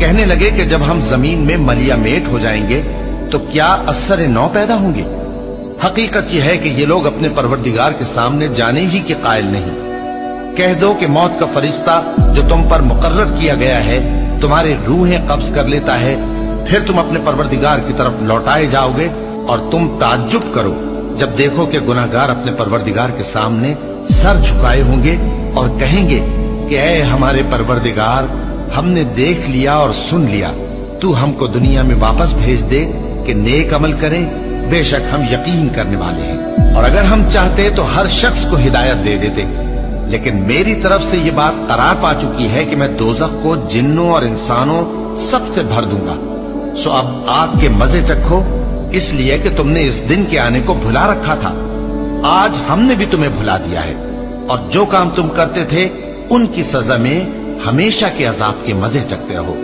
کہنے لگے کہ جب ہم زمین میں ملیا میٹ ہو جائیں گے تو کیا اثر نو پیدا ہوں گے؟ حقیقت یہ ہے کہ یہ لوگ اپنے پروردگار کے سامنے جانے ہی کے قائل نہیں۔ کہہ دو کہ موت کا فرشتہ جو تم پر مقرر کیا گیا ہے تمہاری روحیں قبض کر لیتا ہے، پھر تم اپنے پروردگار کی طرف لوٹائے جاؤ گے، اور تم تعجب کرو جب دیکھو کہ گناہگار اپنے پروردگار کے سامنے سر جھکائے ہوں گے اور کہیں گے کہ اے ہمارے پروردگار، ہم نے دیکھ لیا اور سن لیا، تو ہم کو دنیا میں واپس بھیج دے کہ نیک عمل کریں، بے شک ہم یقین کرنے والے ہیں۔ اور اگر ہم چاہتے تو ہر شخص کو ہدایت دے دیتے، لیکن میری طرف سے یہ بات قرار پا چکی ہے کہ میں دوزخ کو جنوں اور انسانوں سب سے بھر دوں گا۔ سو اب آگ کے مزے چکھو، اس لیے کہ تم نے اس دن کے آنے کو بھلا رکھا تھا۔ آج ہم نے بھی تمہیں بھلا دیا ہے، اور جو کام تم کرتے تھے ان کی سزا میں ہمیشہ کے عذاب کے مزے چکھتے رہو۔